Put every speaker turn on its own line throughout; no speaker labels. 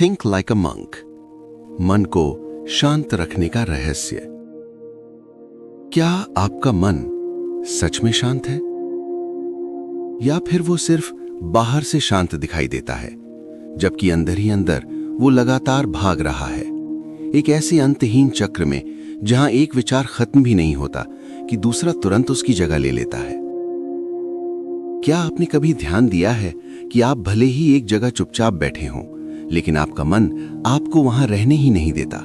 Think like a monk, मन को शांत रखने का रहस्य। क्या आपका मन सच में शांत है, या फिर वो सिर्फ बाहर से शांत दिखाई देता है, जबकि अंदर ही अंदर वो लगातार भाग रहा है, एक ऐसे अंतहीन चक्र में जहां एक विचार खत्म भी नहीं होता कि दूसरा तुरंत उसकी जगह ले लेता है। क्या आपने कभी ध्यान दिया है कि आप भले ही एक जगह चुपचाप बैठे हों, लेकिन आपका मन आपको वहां रहने ही नहीं देता।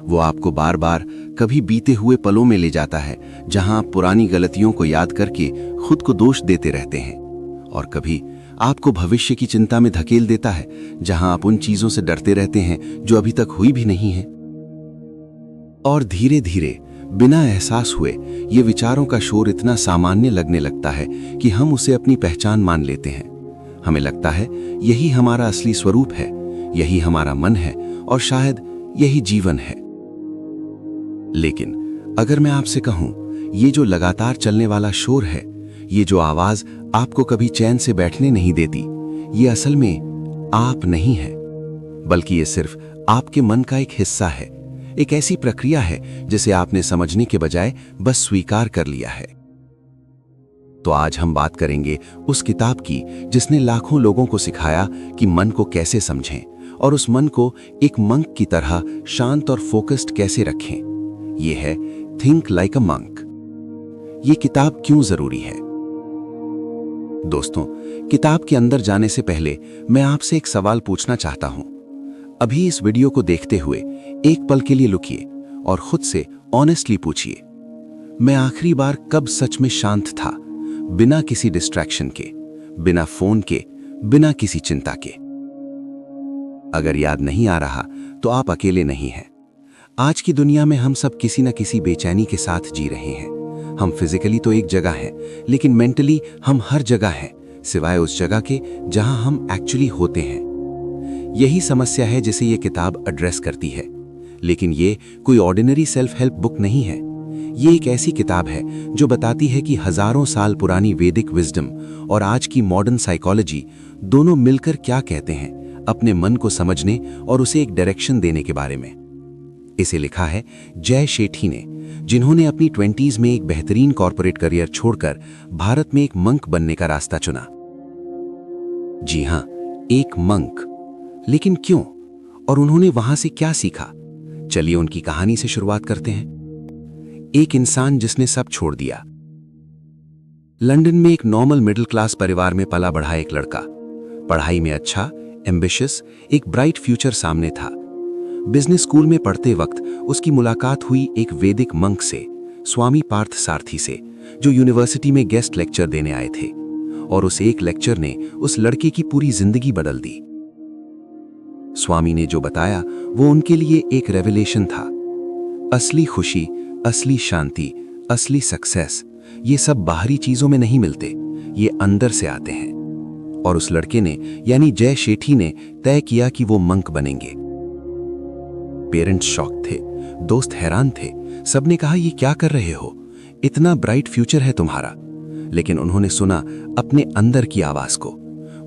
वो आपको बार बार कभी बीते हुए पलों में ले जाता है जहां आप पुरानी गलतियों को याद करके खुद को दोष देते रहते हैं, और कभी आपको भविष्य की चिंता में धकेल देता है जहां आप उन चीजों से डरते रहते हैं जो अभी तक हुई भी नहीं है। और धीरे धीरे बिना एहसास हुए ये विचारों का शोर इतना सामान्य लगने लगता है कि हम उसे अपनी पहचान मान लेते हैं। हमें लगता है यही हमारा असली स्वरूप है, यही हमारा मन है, और शायद यही जीवन है। लेकिन अगर मैं आपसे कहूं, ये जो लगातार चलने वाला शोर है, ये जो आवाज आपको कभी चैन से बैठने नहीं देती, ये असल में आप नहीं है, बल्कि ये सिर्फ आपके मन का एक हिस्सा है, एक ऐसी प्रक्रिया है जिसे आपने समझने के बजाय बस स्वीकार कर लिया है। तो आज हम बात करेंगे उस किताब की जिसने लाखों लोगों को सिखाया कि मन को कैसे समझें और उस मन को एक मंक की तरह शांत और फोकस्ड कैसे रखें। यह है थिंक लाइक अ मंक। ये किताब क्यों जरूरी है? दोस्तों, किताब के अंदर जाने से पहले मैं आपसे एक सवाल पूछना चाहता हूं। अभी इस वीडियो को देखते हुए एक पल के लिए रुकिए और खुद से ऑनेस्टली पूछिए, मैं आखिरी बार कब सच में शांत था, बिना किसी डिस्ट्रैक्शन के, बिना फोन के, बिना किसी चिंता के? अगर याद नहीं आ रहा तो आप अकेले नहीं हैं। आज की दुनिया में हम सब किसी न किसी बेचैनी के साथ जी रहे हैं। हम फिजिकली तो एक जगह हैं, लेकिन मेंटली हम हर जगह हैं, सिवाय उस जगह के जहां हम एक्चुअली होते हैं। यही समस्या है जिसे ये किताब एड्रेस करती है। लेकिन ये कोई ऑर्डिनरी सेल्फ हेल्प बुक नहीं है। ये एक ऐसी किताब है जो बताती है कि हजारों साल पुरानी वैदिक विजडम और आज की मॉडर्न साइकोलॉजी दोनों मिलकर क्या कहते हैं अपने मन को समझने और उसे एक डायरेक्शन देने के बारे में। इसे लिखा है जय शेठी ने, जिन्होंने अपनी 20s में एक बेहतरीन कॉर्पोरेट करियर छोड़कर भारत में एक मंक बनने का रास्ता चुना। जी हां, एक मंक। लेकिन क्यों, और उन्होंने वहां से क्या सीखा? चलिए उनकी कहानी से शुरुआत करते हैं। एक इंसान जिसने सब छोड़ दिया। लंदन में एक नॉर्मल मिडिल क्लास परिवार में पला बढ़ा एक लड़का, पढ़ाई में अच्छा, एम्बिशियस, एक ब्राइट फ्यूचर सामने था। बिजनेस स्कूल में पढ़ते वक्त उसकी मुलाकात हुई एक वैदिक मंक से, स्वामी पार्थ सारथी से, जो यूनिवर्सिटी में गेस्ट लेक्चर देने आए थे, और उस एक लेक्चर ने उस लड़के की पूरी जिंदगी बदल दी। स्वामी ने जो बताया वो उनके लिए एक रेवलेशन था। असली खुशी, असली शांति, असली सक्सेस, ये सब बाहरी चीजों में नहीं मिलते, ये अंदर से आते हैं। और उस लड़के ने, यानी जय शेठी ने, तय किया कि वो मंक बनेंगे। पेरेंट्स शॉक थे, दोस्त हैरान थे, सबने कहा ये क्या कर रहे हो, इतना ब्राइट फ्यूचर है तुम्हारा। लेकिन उन्होंने सुना अपने अंदर की आवाज को।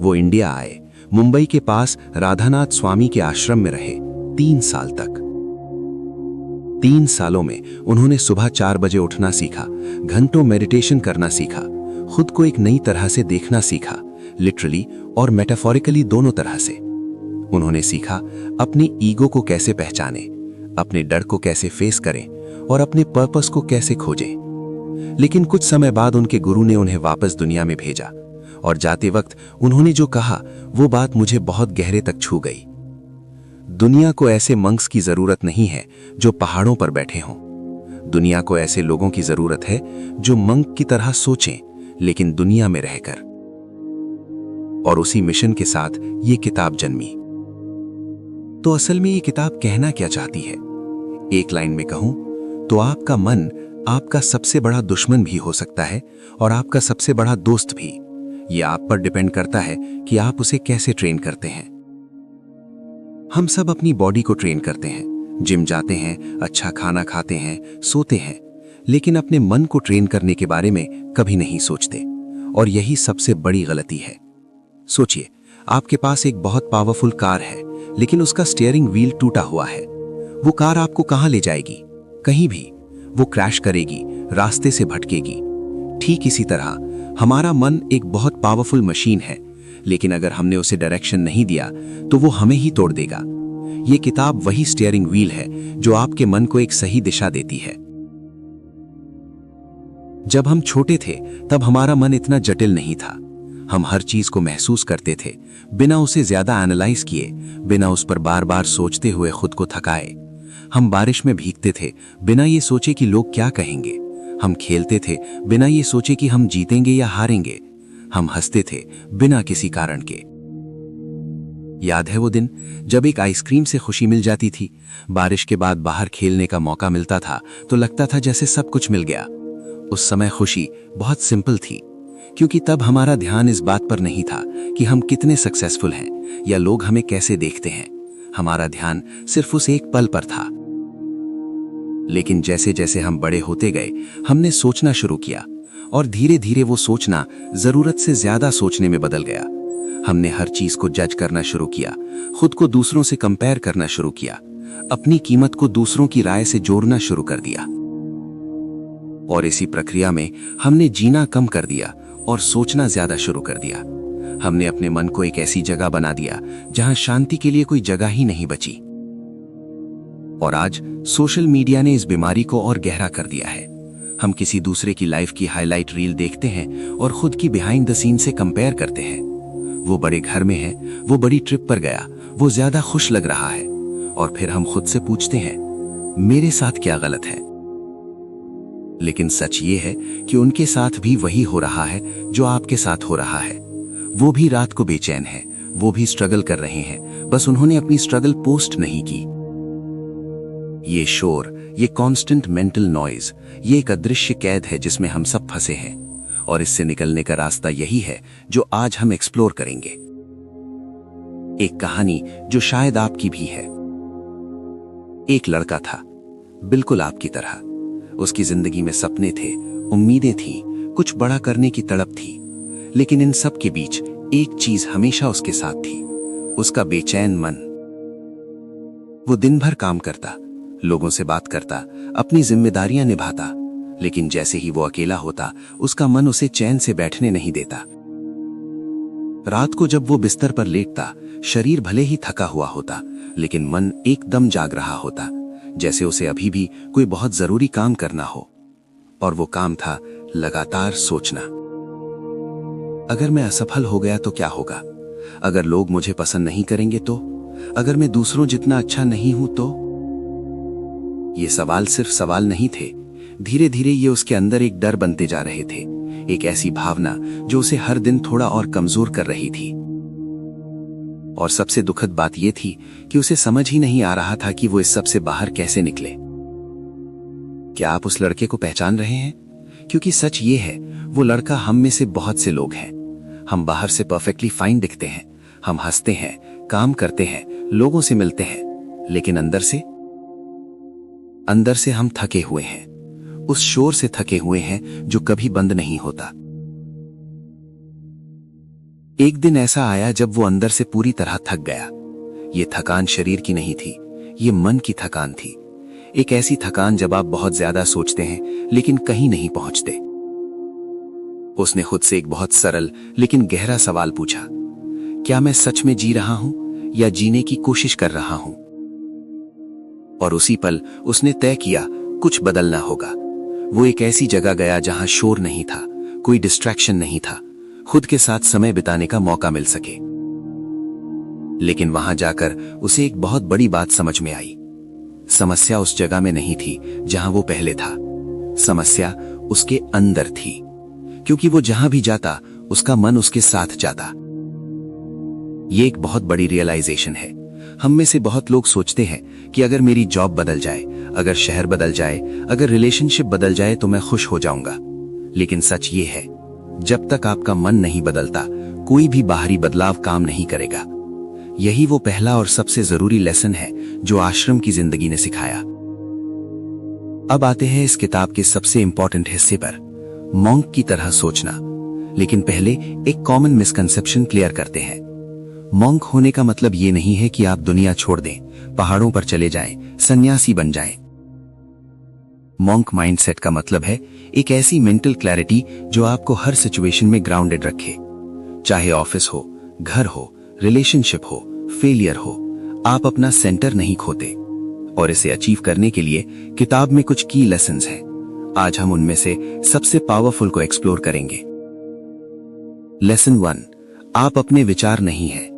वो इंडिया आए, मुंबई के पास राधानाथ स्वामी के आश्रम में रहे 3 साल तक। 3 सालों में उन्होंने सुबह 4 बजे उठना सीखा, घंटों मेडिटेशन करना सीखा, खुद को एक नई तरह से देखना सीखा, लिटरली और मेटाफोरिकली दोनों तरह से। उन्होंने सीखा अपनी ईगो को कैसे पहचाने, अपने डर को कैसे फेस करें और अपने पर्पस को कैसे खोजें। लेकिन कुछ समय बाद उनके गुरु ने उन्हें वापस दुनिया में भेजा, और जाते वक्त उन्होंने जो कहा वो बात मुझे बहुत गहरे तक छू गई। दुनिया को ऐसे मंक्स की जरूरत नहीं है जो पहाड़ों पर बैठे हों। दुनिया को ऐसे लोगों की जरूरत है जो मंक की तरह सोचें, लेकिन दुनिया में रहकर। और उसी मिशन के साथ ये किताब जन्मी। तो असल में ये किताब कहना क्या चाहती है? एक लाइन में कहूं तो आपका मन आपका सबसे बड़ा दुश्मन भी हो सकता है और आपका सबसे बड़ा दोस्त भी। ये आप पर डिपेंड करता है कि आप उसे कैसे ट्रेन करते हैं। हम सब अपनी बॉडी को ट्रेन करते हैं, जिम जाते हैं, अच्छा खाना खाते हैं, सोते हैं, लेकिन अपने मन को ट्रेन करने के बारे में कभी नहीं सोचते। और यही सबसे बड़ी गलती है। सोचिए, आपके पास एक बहुत पावरफुल कार है, लेकिन उसका स्टीयरिंग व्हील टूटा हुआ है। वो कार आपको कहां ले जाएगी? कहीं भी। वो क्रैश करेगी, रास्ते से भटकेगी। ठीक इसी तरह हमारा मन एक बहुत पावरफुल मशीन है, लेकिन अगर हमने उसे डायरेक्शन नहीं दिया तो वो हमें ही तोड़ देगा। ये किताब वही स्टीयरिंग व्हील है जो आपके मन को एक सही दिशा देती है। जब हम छोटे थे तब हमारा मन इतना जटिल नहीं था। हम हर चीज को महसूस करते थे, बिना उसे ज्यादा एनालाइज किए, बिना उस पर बार बार सोचते हुए खुद को थकाए। हम बारिश में भीगते थे बिना ये सोचे कि लोग क्या कहेंगे। हम खेलते थे बिना ये सोचे कि हम जीतेंगे या हारेंगे। हम हंसते थे बिना किसी कारण के। याद है वो दिन जब एक आइसक्रीम से खुशी मिल जाती थी? बारिश के बाद बाहर खेलने का मौका मिलता था तो लगता था जैसे सब कुछ मिल गया। उस समय खुशी बहुत सिंपल थी, क्योंकि तब हमारा ध्यान इस बात पर नहीं था कि हम कितने सक्सेसफुल हैं या लोग हमें कैसे देखते हैं। हमारा ध्यान सिर्फ उस एक पल पर था। लेकिन जैसे जैसे हम बड़े होते गए, हमने सोचना शुरू किया, और धीरे धीरे वो सोचना जरूरत से ज्यादा सोचने में बदल गया। हमने हर चीज को जज करना शुरू किया, खुद को दूसरों से कंपेयर करना शुरू किया, अपनी कीमत को दूसरों की राय से जोड़ना शुरू कर दिया। और इसी प्रक्रिया में हमने जीना कम कर दिया और सोचना ज्यादा शुरू कर दिया। हमने अपने मन को एक ऐसी जगह बना दिया जहां शांति के लिए कोई जगह ही नहीं बची। और आज सोशल मीडिया ने इस बीमारी को और गहरा कर दिया है। हम किसी दूसरे की लाइफ की हाईलाइट रील देखते हैं और खुद की बिहाइंड द सीन से कंपेयर करते हैं। वो बड़े घर में है, वो बड़ी ट्रिप पर गया, वो ज्यादा खुश लग रहा है, और फिर हम खुद से पूछते हैं, मेरे साथ क्या गलत है? लेकिन सच ये है कि उनके साथ भी वही हो रहा है जो आपके साथ हो रहा है। वो भी रात को बेचैन है, वो भी स्ट्रगल कर रहे हैं, बस उन्होंने अपनी स्ट्रगल पोस्ट नहीं की। ये शोर, ये कांस्टेंट मेंटल नॉइज, ये एक अदृश्य कैद है जिसमें हम सब फंसे हैं, और इससे निकलने का रास्ता यही है जो आज हम एक्सप्लोर करेंगे। एक कहानी जो शायद आपकी भी है। एक लड़का था, बिल्कुल आपकी तरह। उसकी जिंदगी में सपने थे, उम्मीदें थी, कुछ बड़ा करने की तड़प थी, लेकिन इन सब के बीच एक चीज हमेशा उसके साथ थी, उसका बेचैन मन। वो दिन भर काम करता, लोगों से बात करता, अपनी जिम्मेदारियां निभाता, लेकिन जैसे ही वो अकेला होता, उसका मन उसे चैन से बैठने नहीं देता। रात को जब वो बिस्तर पर लेटता, शरीर भले ही थका हुआ होता, लेकिन मन एकदम जाग रहा होता, जैसे उसे अभी भी कोई बहुत जरूरी काम करना हो। और वो काम था लगातार सोचना। अगर मैं असफल हो गया तो क्या होगा? अगर लोग मुझे पसंद नहीं करेंगे तो? अगर मैं दूसरों जितना अच्छा नहीं हूं तो? ये सवाल सिर्फ सवाल नहीं थे, धीरे धीरे ये उसके अंदर एक डर बनते जा रहे थे, एक ऐसी भावना जो उसे हर दिन थोड़ा और कमजोर कर रही थी। और सबसे दुखद बात यह थी कि उसे समझ ही नहीं आ रहा था कि वो इस सब से बाहर कैसे निकले। क्या आप उस लड़के को पहचान रहे हैं? क्योंकि सच ये है, वो लड़का हम में से बहुत से लोग हैं। हम बाहर से परफेक्टली फाइन दिखते हैं, हम हंसते हैं, काम करते हैं, लोगों से मिलते हैं, लेकिन अंदर से हम थके हुए हैं, उस शोर से थके हुए हैं जो कभी बंद नहीं होता। एक दिन ऐसा आया जब वो अंदर से पूरी तरह थक गया। ये थकान शरीर की नहीं थी, ये मन की थकान थी। एक ऐसी थकान जब आप बहुत ज्यादा सोचते हैं लेकिन कहीं नहीं पहुंचते। उसने खुद से एक बहुत सरल लेकिन गहरा सवाल पूछा, क्या मैं सच में जी रहा हूं या जीने की कोशिश कर रहा हूं? और उसी पल उसने तय किया, कुछ बदलना होगा। वो एक ऐसी जगह गया जहां शोर नहीं था, कोई डिस्ट्रैक्शन नहीं था, खुद के साथ समय बिताने का मौका मिल सके। लेकिन वहां जाकर उसे एक बहुत बड़ी बात समझ में आई। समस्या उस जगह में नहीं थी जहां वो पहले था, समस्या उसके अंदर थी, क्योंकि वो जहां भी जाता उसका मन उसके साथ जाता। ये एक बहुत बड़ी रियलाइजेशन है। हम में से बहुत लोग सोचते हैं कि अगर मेरी जॉब बदल जाए, अगर शहर बदल जाए, अगर रिलेशनशिप बदल जाए तो मैं खुश हो जाऊंगा। लेकिन सच ये है, जब तक आपका मन नहीं बदलता, कोई भी बाहरी बदलाव काम नहीं करेगा। यही वो पहला और सबसे जरूरी लेसन है जो आश्रम की जिंदगी ने सिखाया। अब आते हैं इस किताब के सबसे इंपॉर्टेंट हिस्से पर, मॉन्क की तरह सोचना। लेकिन पहले एक कॉमन मिसकंसेप्शन क्लियर करते हैं।
मॉन्क होने का मतलब ये नहीं है कि आप दुनिया छोड़ दें, पहाड़ों पर चले जाएं, सन्यासी बन जाएं। मॉन्क माइंडसेट का मतलब है एक ऐसी मेंटल क्लैरिटी जो आपको हर सिचुएशन में ग्राउंडेड रखे। चाहे ऑफिस हो, घर हो, रिलेशनशिप हो, फेलियर हो, आप अपना सेंटर नहीं खोते। और इसे अचीव करने के लिए किताब में कुछ की लेसन्स हैं। आज हम उनमें से सबसे पावरफुल को एक्सप्लोर करेंगे। लेसन 1, आप अपने विचार नहीं हैं।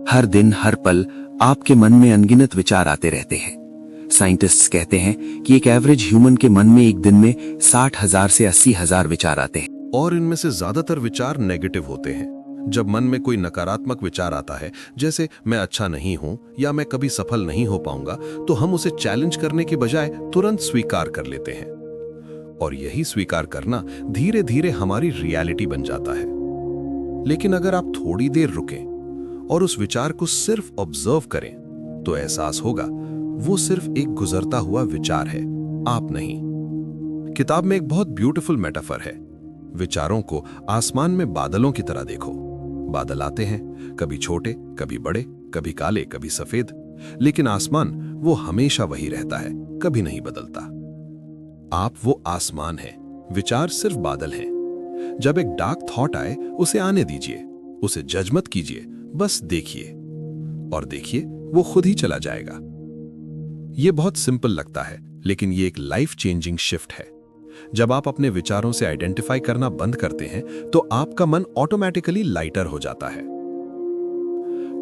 हर दिन हर पल आपके मन में अनगिनत विचार आते रहते हैं। साइंटिस्ट्स कहते हैं कि एक एवरेज ह्यूमन के मन में एक दिन में 60,000 से 80,000 विचार आते हैं।
और इनमें से ज्यादातर विचार नेगेटिव होते हैं। जब मन में कोई नकारात्मक विचार आता है, जैसे मैं अच्छा नहीं हूं या मैं कभी सफल नहीं हो पाऊंगा, तो हम उसे चैलेंज करने के बजाय तुरंत स्वीकार कर लेते हैं। और यही स्वीकार करना धीरे धीरे हमारी रियलिटी बन जाता है। लेकिन अगर आप थोड़ी देर रुकें और उस विचार को सिर्फ ऑब्जर्व करें, तो एहसास होगा वो सिर्फ एक गुजरता हुआ विचार है, आप नहीं। किताब में एक बहुत ब्यूटीफुल मेटाफर है। विचारों को आसमान में बादलों की तरह देखो। बादल आते हैं, कभी छोटे, कभी बड़े, कभी काले, कभी सफेद, लेकिन आसमान वो हमेशा वही रहता है, कभी नहीं बदलता। आप वो आसमान हैं, विचार सिर्फ बादल हैं। जब एक डार्क थॉट आए, उसे आने दीजिए, उसे जज मत कीजिए, बस देखिए, और देखिए वो खुद ही चला जाएगा। ये बहुत सिंपल लगता है, लेकिन ये एक लाइफ चेंजिंग शिफ्ट है। जब आप अपने विचारों से आइडेंटिफाई करना बंद करते हैं, तो आपका मन ऑटोमेटिकली लाइटर हो जाता है।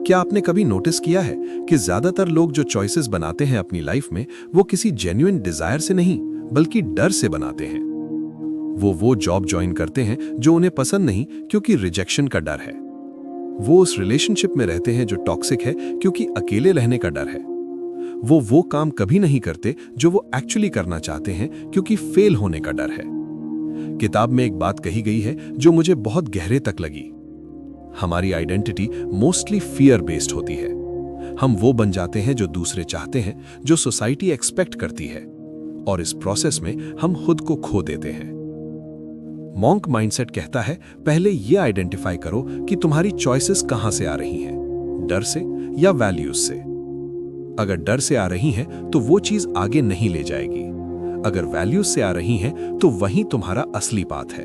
क्या आपने कभी नोटिस किया है कि ज्यादातर लोग जो चॉइसेस बनाते हैं अपनी लाइफ में, वो किसी जेन्युइन डिजायर से नहीं, बल्कि डर से बनाते हैं। वो जॉब ज्वाइन करते हैं जो उन्हें पसंद नहीं, क्योंकि रिजेक्शन का डर है। वो उस रिलेशनशिप में रहते हैं जो टॉक्सिक है, क्योंकि अकेले रहने का डर है। वो काम कभी नहीं करते जो वो एक्चुअली करना चाहते हैं, क्योंकि फेल होने का डर है। किताब में एक बात कही गई है जो मुझे बहुत गहरे तक लगी। हमारी आइडेंटिटी मोस्टली फियर बेस्ड होती है। हम वो बन जाते हैं जो दूसरे चाहते हैं, जो सोसाइटी एक्सपेक्ट करती है, और इस प्रोसेस में हम खुद को खो देते हैं। मॉन्क माइंडसेट कहता है, पहले ये आइडेंटिफाई करो कि तुम्हारी चॉइसेस कहां से आ रही हैं, डर से या वैल्यूज से। अगर डर से आ रही हैं, तो वो चीज आगे नहीं ले जाएगी। अगर वैल्यूज से आ रही हैं, तो वही तुम्हारा असली पाथ है।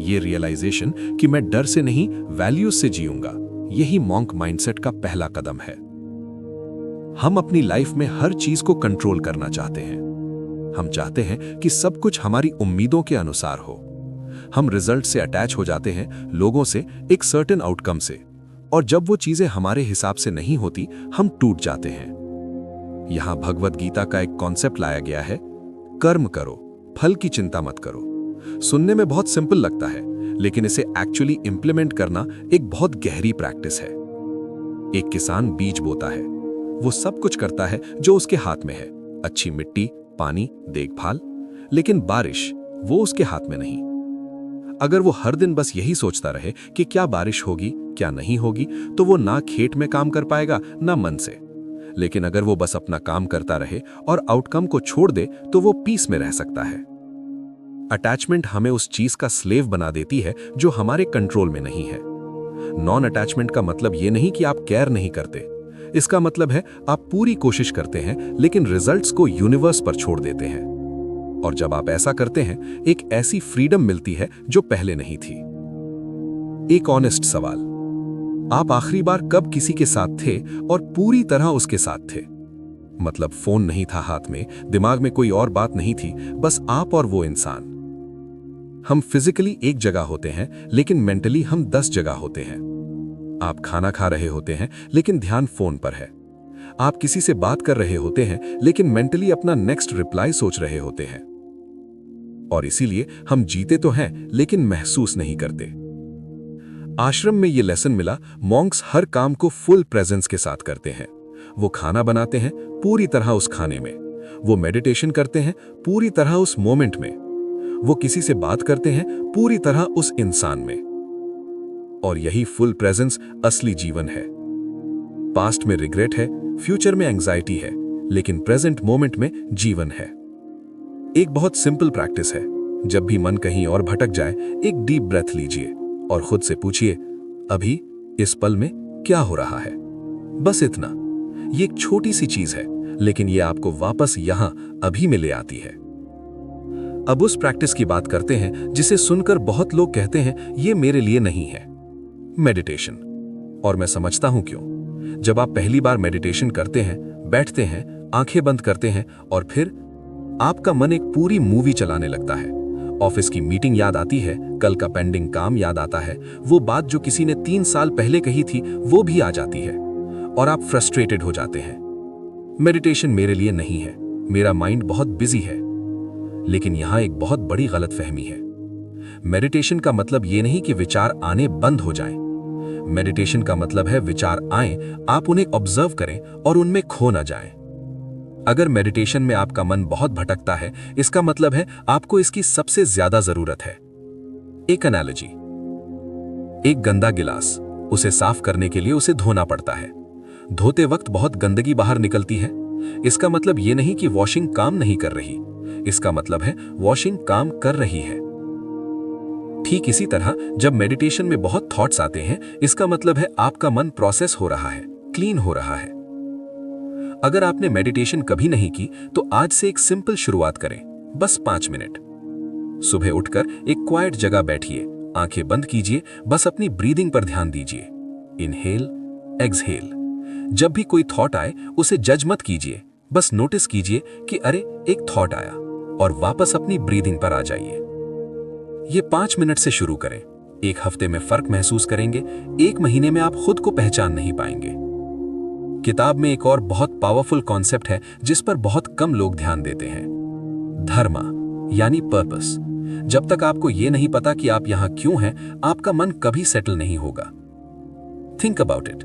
ये रियलाइजेशन कि मैं डर से नहीं, वैल्यूज से जीऊंगा, यही मॉन्क माइंडसेट का पहला कदम है। हम अपनी लाइफ में हर चीज को कंट्रोल करना चाहते हैं। हम चाहते हैं कि सब कुछ हमारी उम्मीदों के अनुसार हो। हम रिजल्ट से अटैच हो जाते हैं, लोगों से, एक सर्टेन आउटकम से, और जब वो चीजें हमारे हिसाब से नहीं होती, हम टूट जाते हैं। यहां भगवद गीता का एक कॉन्सेप्ट लाया गया है, कर्म करो, फल की चिंता मत करो। सुनने में बहुत सिंपल लगता है, लेकिन इसे एक्चुअली इंप्लीमेंट करना एक बहुत गहरी प्रैक्टिस है। एक किसान बीज बोता है, वो सब कुछ करता है जो उसके हाथ में है, अच्छी मिट्टी, पानी, देखभाल, लेकिन बारिश वो उसके हाथ में नहीं। अगर वो हर दिन बस यही सोचता रहे कि क्या बारिश होगी, क्या नहीं होगी, तो वो ना खेत में काम कर पाएगा, ना मन से। लेकिन अगर वो बस अपना काम करता रहे और आउटकम को छोड़ दे, तो वो पीस में रह सकता है। अटैचमेंट हमें उस चीज का स्लेव बना देती है जो हमारे कंट्रोल में नहीं है। नॉन अटैचमेंट का मतलब ये नहीं कि आप केयर नहीं करते। इसका मतलब है आप पूरी कोशिश करते हैं, लेकिन रिजल्ट्स को यूनिवर्स पर छोड़ देते हैं। और जब आप ऐसा करते हैं, एक ऐसी फ्रीडम मिलती है जो पहले नहीं थी। एक ऑनेस्ट सवाल, आप आखिरी बार कब किसी के साथ थे और पूरी तरह उसके साथ थे? मतलब फोन नहीं था हाथ में, दिमाग में कोई और बात नहीं थी, बस आप और वो इंसान। हम फिजिकली एक जगह होते हैं, लेकिन मेंटली हम 10 जगह होते हैं। आप खाना खा रहे होते हैं, लेकिन ध्यान फोन पर है। आप किसी से बात कर रहे होते हैं, लेकिन मेंटली अपना नेक्स्ट रिप्लाई सोच रहे होते हैं। और इसीलिए हम जीते तो हैं, लेकिन महसूस नहीं करते। आश्रम में यह लेसन मिला, मॉन्क्स हर काम को फुल प्रेजेंस के साथ करते हैं। वो खाना बनाते हैं, पूरी तरह उस खाने में। वो मेडिटेशन करते हैं, पूरी तरह उस मोमेंट में। वो किसी से बात करते हैं, पूरी तरह उस इंसान में। और यही फुल प्रेजेंस असली जीवन है। पास्ट में रिग्रेट है, फ्यूचर में एंजाइटी है, लेकिन प्रेजेंट मोमेंट में जीवन है। एक बहुत सिंपल प्रैक्टिस है, जब भी मन कहीं और भटक जाए, एक डीप ब्रेथ लीजिए और खुद से पूछिए, अभी
इस पल में क्या हो रहा है, बस इतना। ये एक छोटी सी चीज है, लेकिन ये आपको वापस यहां अभी में ले आती है। अब उस प्रैक्टिस की बात करते हैं जिसे सुनकर बहुत लोग कहते हैं ये मेरे लिए नहीं है, मेडिटेशन। और मैं समझता हूं क्यों। जब आप पहली बार मेडिटेशन करते हैं, बैठते हैं, आंखें बंद करते हैं और फिर आपका मन एक पूरी मूवी चलाने लगता है। ऑफिस की मीटिंग याद आती है, कल का पेंडिंग काम याद आता है, वो बात जो किसी ने 3 साल पहले कही थी वो भी आ जाती है और आप फ्रस्ट्रेटेड हो जाते हैं। मेडिटेशन मेरे लिए नहीं है, मेरा माइंड बहुत बिजी है। लेकिन यहां एक बहुत बड़ी गलतफहमी है। मेडिटेशन का मतलब ये नहीं कि विचार आने बंद हो जाएं। मेडिटेशन का मतलब है विचार आएं, आप उन्हें ऑब्जर्व करें और उनमें खो ना जाएं। अगर मेडिटेशन में आपका मन बहुत भटकता है, इसका मतलब है आपको इसकी सबसे ज्यादा जरूरत है। एक एनालॉजी, एक गंदा गिलास, उसे साफ करने के लिए उसे धोना पड़ता है। धोते वक्त बहुत गंदगी बाहर निकलती है। इसका मतलब यह नहीं कि वॉशिंग काम नहीं कर रही, इसका मतलब है वॉशिंग काम कर रही है। ठीक इसी तरह जब मेडिटेशन में बहुत थॉट्स आते हैं, इसका मतलब है आपका मन प्रोसेस हो रहा है, क्लीन हो रहा है। अगर आपने मेडिटेशन कभी नहीं की तो आज से एक सिंपल शुरुआत करें, बस 5 मिनट। सुबह उठकर एक क्वाइट जगह बैठिए, आंखें बंद कीजिए, बस अपनी ब्रीदिंग पर ध्यान दीजिए। Inhale, exhale. जब भी कोई थॉट आए उसे जज मत कीजिए, बस नोटिस कीजिए कि अरे एक थॉट आया, और वापस अपनी ब्रीदिंग पर आ जाइए। ये 5 मिनट से शुरू करें। 1 हफ्ते में फर्क महसूस करेंगे, 1 महीने में आप खुद को पहचान नहीं पाएंगे। किताब में एक और बहुत पावरफुल कॉन्सेप्ट है जिस पर बहुत कम लोग ध्यान देते हैं, धर्मा यानी पर्पस। जब तक आपको यह नहीं पता कि आप यहां क्यों हैं, आपका मन कभी सेटल नहीं होगा। Think about it.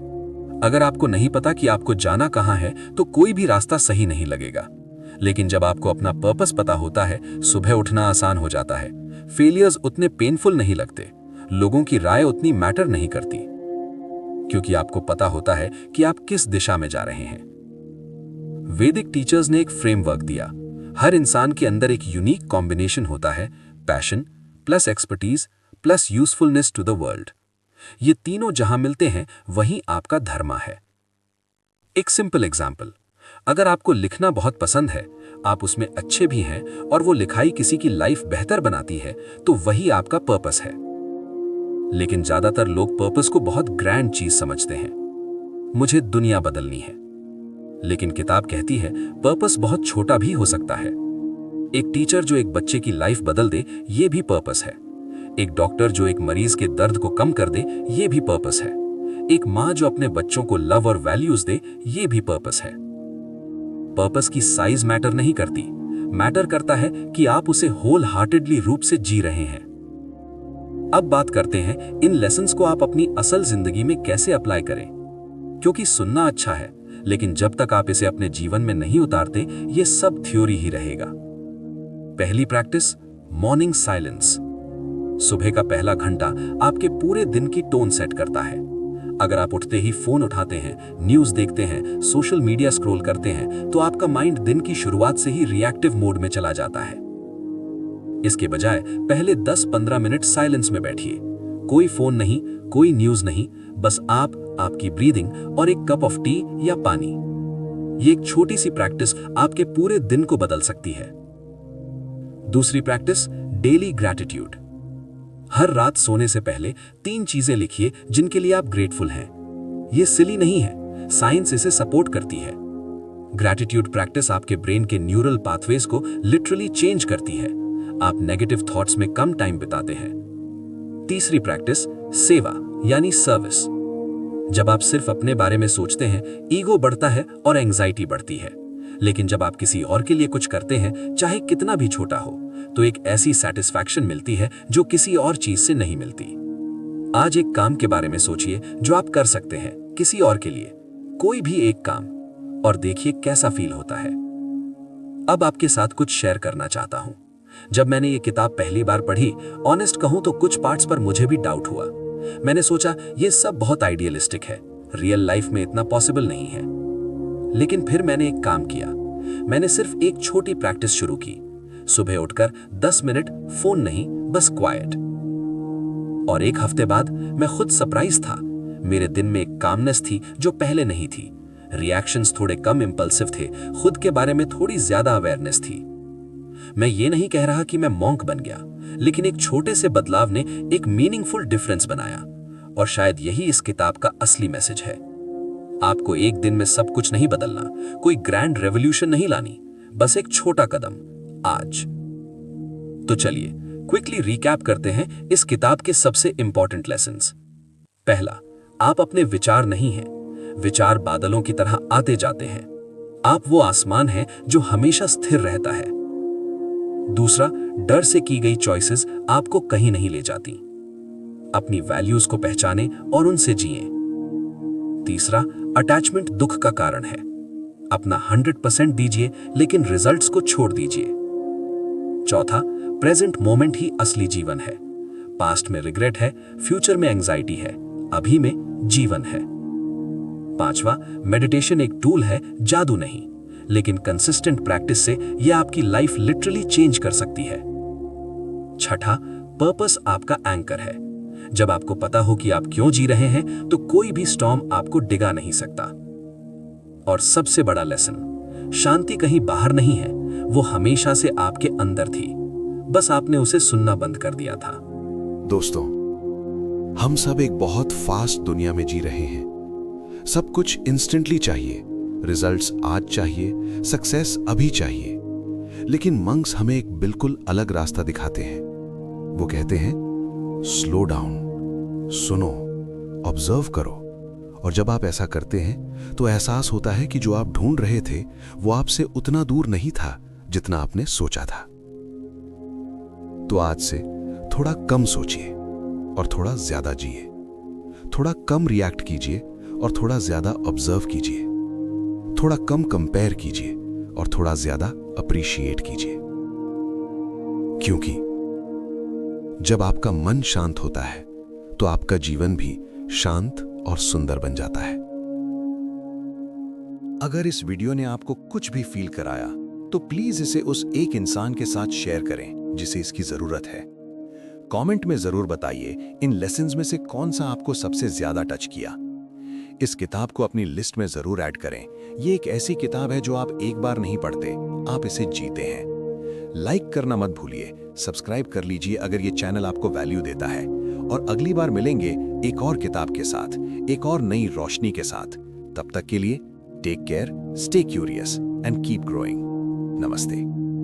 अगर आपको नहीं पता कि आपको जाना कहां है तो कोई भी रास्ता सही नहीं लगेगा। लेकिन जब आपको अपना पर्पस पता होता है, सुबह उठना आसान हो जाता है, फेलियर्स उतने पेनफुल नहीं लगते, लोगों की राय उतनी मैटर नहीं करती, क्योंकि आपको पता होता है कि आप किस दिशा में जा रहे हैं। वैदिक टीचर्स ने एक फ्रेमवर्क दिया। हर इंसान के अंदर एक यूनिक कॉम्बिनेशन होता है, passion plus expertise plus usefulness to the world. ये तीनों जहां मिलते हैं वहीं आपका धर्मा है। एक सिंपल एग्जाम्पल, अगर आपको लिखना बहुत पसंद है, आप उसमें अच्छे भी हैं और वो लिखाई किसी की लाइफ बेहतर बनाती है, तो वही आपका पर्पस है। लेकिन ज्यादातर लोग पर्पस को बहुत ग्रैंड चीज समझते हैं, मुझे दुनिया बदलनी है। लेकिन किताब कहती है पर्पस बहुत छोटा भी हो सकता है। एक टीचर जो एक बच्चे की लाइफ बदल दे, ये भी पर्पस है। एक डॉक्टर जो एक मरीज के दर्द को कम कर दे, ये भी पर्पस है। एक माँ जो अपने बच्चों को लव और वैल्यूज दे, ये भी पर्पस है। पर्पस की साइज मैटर नहीं करती, मैटर करता है कि आप उसे होल हार्टेडली रूप से जी रहे हैं। अब बात करते हैं इन लेसन्स को आप अपनी असल जिंदगी में कैसे अप्लाई करें, क्योंकि सुनना अच्छा है, लेकिन जब तक आप इसे अपने जीवन में नहीं उतारते, ये सब थ्योरी ही रहेगा। पहली प्रैक्टिस, मॉर्निंग साइलेंस। सुबह का पहला घंटा आपके पूरे दिन की टोन सेट करता है। अगर आप उठते ही फोन उठाते हैं, न्यूज देखते हैं, सोशल मीडिया स्क्रॉल करते हैं, तो आपका माइंड दिन की शुरुआत से ही रिएक्टिव मोड में चला जाता है। इसके बजाय पहले 10-15 मिनट साइलेंस में बैठिए। कोई फोन नहीं, कोई न्यूज नहीं, बस आप, आपकी ब्रीदिंग और एक कप ऑफ टी या पानी। ये एक छोटी सी प्रैक्टिस आपके पूरे दिन को बदल सकती है। दूसरी प्रैक्टिस, डेली ग्रैटिट्यूड। हर रात सोने से पहले 3 चीजें लिखिए जिनके लिए आप ग्रेटफुल हैं। ये सिली नहीं है, साइंस इसे सपोर्ट करती है। ग्रैटिट्यूड प्रैक्टिस आपके ब्रेन के न्यूरल पाथवेज को लिटरली चेंज करती है। आप नेगेटिव थॉट्स में कम टाइम बिताते हैं। तीसरी प्रैक्टिस, सेवा यानी सर्विस। जब आप सिर्फ अपने बारे में सोचते हैं, ईगो बढ़ता है और एंजाइटी बढ़ती है। लेकिन जब आप किसी और के लिए कुछ करते हैं, चाहे कितना भी छोटा हो, तो एक ऐसी सेटिस्फैक्शन मिलती है जो किसी और चीज से नहीं मिलती। आज एक काम के बारे में सोचिए जो आप कर सकते हैं किसी और के लिए, कोई भी एक काम, और देखिए कैसा फील होता है। अब आपके साथ कुछ शेयर करना चाहता हूं। जब मैंने ये किताब पहली बार पढ़ी, ऑनेस्ट कहूं तो कुछ पार्ट्स पर मुझे भी डाउट हुआ। मैंने सोचा ये सब बहुत आइडियलिस्टिक है, रियल लाइफ में इतना पॉसिबल नहीं है। लेकिन फिर मैंने एक काम किया। मैंने सिर्फ एक छोटी प्रैक्टिस शुरू की। सुबह उठकर 10 मिनट फोन नहीं, बस क्वाइट। और 1 हफ्ते बाद मैं खुद सरप्राइज था। मेरे दिन में एक कामनेस थी जो पहले नहीं थी। रिएक्शंस थोड़े कम इंपल्सिव थे, खुद के बारे में थोड़ी ज्यादा अवेयरनेस थी। मैं ये नहीं कह रहा कि मैं मॉन्क बन गया, लेकिन एक छोटे से बदलाव ने एक मीनिंगफुल डिफरेंस बनाया। और शायद यही इस किताब का असली मैसेज है। आपको एक दिन में सब कुछ नहीं बदलना, कोई ग्रैंड रेवोल्यूशन नहीं लानी, बस एक छोटा कदम आज। तो चलिए क्विकली रिकैप करते हैं इस किताब के सबसे इंपॉर्टेंट लेसन्स। पहला, आप अपने विचार नहीं हैं, विचार बादलों की तरह आते जाते हैं। आप वो आसमान हैं जो हमेशा स्थिर रहता है। दूसरा, डर से की गई चॉइसेस आपको कहीं नहीं ले जाती। अपनी वैल्यूज को पहचानें और उनसे जिएं। तीसरा, अटैचमेंट दुख का कारण है। अपना 100% दीजिए, लेकिन रिजल्ट्स को छोड़ दीजिए। चौथा, प्रेजेंट मोमेंट ही असली जीवन है। पास्ट में रिग्रेट है, फ्यूचर में एंजाइटी है, अभी में जीवन है। पांचवा, मेडिटेशन एक टूल है, जादू नहीं, लेकिन कंसिस्टेंट प्रैक्टिस से यह आपकी लाइफ लिटरली चेंज कर सकती है। छठा, पर्पस आपका एंकर है। जब आपको पता हो कि आप क्यों जी रहे हैं, तो कोई भी स्टॉर्म आपको डिगा नहीं सकता। और सबसे बड़ा लेसन, शांति कहीं बाहर नहीं है, वो हमेशा से आपके अंदर थी, बस आपने उसे सुनना बंद कर दिया था।
दोस्तों, हम सब एक बहुत फास्ट दुनिया में जी रहे हैं। सब कुछ इंस्टेंटली चाहिए, रिजल्ट्स आज चाहिए, सक्सेस अभी चाहिए। लेकिन मंक्स हमें एक बिल्कुल अलग रास्ता दिखाते हैं। वो कहते हैं, स्लो डाउन, सुनो, ऑब्जर्व करो। और जब आप ऐसा करते हैं तो एहसास होता है कि जो आप ढूंढ रहे थे वो आपसे उतना दूर नहीं था जितना आपने सोचा था। तो आज से थोड़ा कम सोचिए और थोड़ा ज्यादा जिए। थोड़ा कम रिएक्ट कीजिए और थोड़ा ज्यादा ऑब्जर्व कीजिए। थोड़ा कम कंपेयर कीजिए और थोड़ा ज्यादा अप्रिशिएट कीजिए। क्योंकि जब आपका मन शांत होता है तो आपका जीवन भी शांत और सुंदर बन जाता है।
अगर इस वीडियो ने आपको कुछ भी फील कराया तो प्लीज इसे उस एक इंसान के साथ शेयर करें जिसे इसकी जरूरत है। कमेंट में जरूर बताइए इन लेसन्स में से कौन सा आपको सबसे ज्यादा टच किया। इस किताब को अपनी लिस्ट में जरूर ऐड करें। ये एक ऐसी किताब है जो आप एक बार नहीं पढ़ते, आप इसे जीते हैं। लाइक करना मत भूलिए, सब्सक्राइब कर लीजिए अगर ये चैनल आपको वैल्यू देता है। और अगली बार मिलेंगे एक और किताब के साथ, एक और नई रोशनी के साथ। तब तक के लिए take care, stay curious and keep growing. नमस्ते।